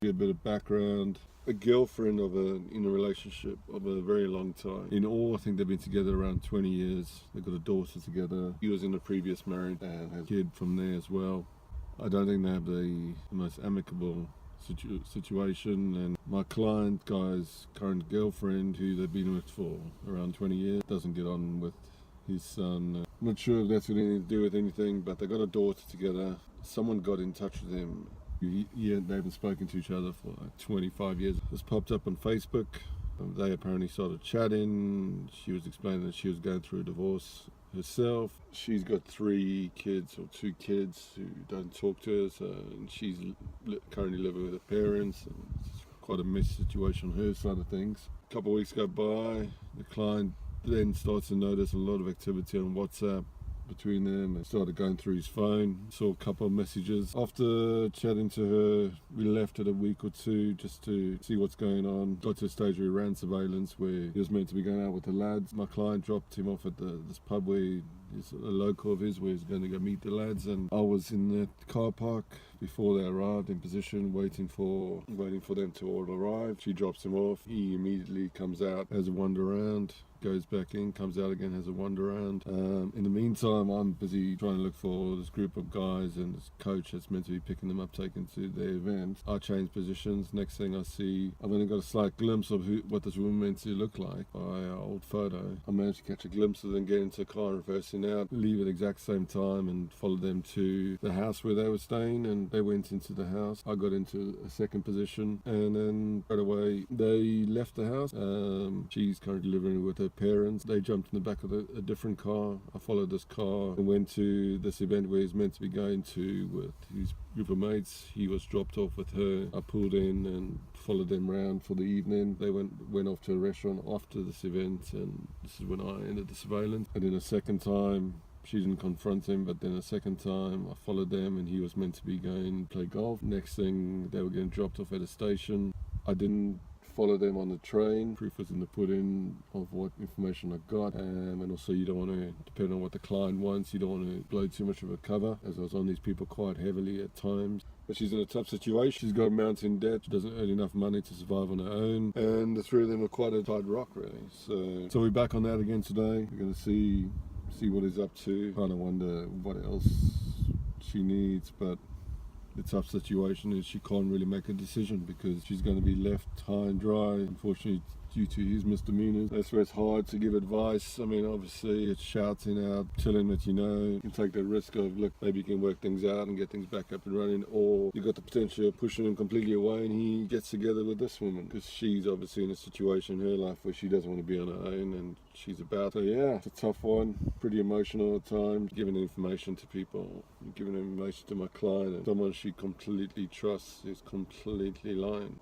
A bit of background. A girlfriend in a relationship of a very long time. In all, I think they've been together around 20 years. They've got a daughter together. He was in a previous marriage and has a kid from there as well. I don't think they have the most amicable situation, and my client guy's current girlfriend, who they've been with for around 20 years, doesn't get on with his son. I'm not sure if that's got anything to do with anything, but they got a daughter together. Someone got in touch with him. They haven't spoken to each other for like 25 years. This popped up on Facebook. They apparently started chatting. She was explaining that she was going through a divorce herself. She's got 3 kids or 2 kids who don't talk to her, and she's currently living with her parents. And it's quite a messy situation on her side of things. A couple of weeks go by. The client then starts to notice a lot of activity on WhatsApp between them, and started going through his phone. Saw a couple of messages. After chatting to her, we left it a week or 2 just to see what's going on. Got to a stage where he ran surveillance, where he was meant to be going out with the lads. My client dropped him off at this pub where he's a local of his, where he's going to go meet the lads, and I was in the car park before they arrived, in position, waiting for them to all arrive. She drops him off. He immediately comes out, has a wander around, goes back in, comes out again, has a wander around. In the meantime, I'm busy trying to look for this group of guys and this coach that's meant to be picking them up, taken to their event. I change positions. Next thing I see, I've only got a slight glimpse of what this woman meant to look like by our old photo. I managed to catch a glimpse of them, get into the car, reversing out, leave at the exact same time, and follow them to the house where they were staying, and they went into the house. I got into a second position, and then right away they left the house. She's currently living with her parents. They jumped in the back of a different car. I followed this car and went to this event where he's meant to be going to with his group of mates. He was dropped off with her. I pulled in and followed them around for the evening. They went off to a restaurant after this event, and this is when I ended the surveillance. And then a second time, she didn't confront him, but then a second time I followed them, and he was meant to be going to play golf. Next thing, they were getting dropped off at a station. I didn't follow them on the train. Proof was in the pudding of what information I got, and also you don't want to, depending on what the client wants, you don't want to blow too much of a cover, as I was on these people quite heavily at times. But she's in a tough situation. She's got a mountain debt. She doesn't earn enough money to survive on her own, and the 3 of them are quite a tight rock, really. So we're back on that again today. We're going to see what he's up to. Kind of wonder what else she needs, but the tough situation is she can't really make a decision because she's going to be left high and dry, unfortunately, due to his misdemeanors. That's where it's hard to give advice. I mean, obviously it's shouting out, telling that you can take the risk of, look, maybe you can work things out and get things back up and running, or you've got the potential of pushing him completely away and he gets together with this woman, because she's obviously in a situation in her life where she doesn't want to be on her own, and she's about. So yeah, it's a tough one, pretty emotional at times, giving information to people, giving information to my client, and someone she completely trusts is completely lying.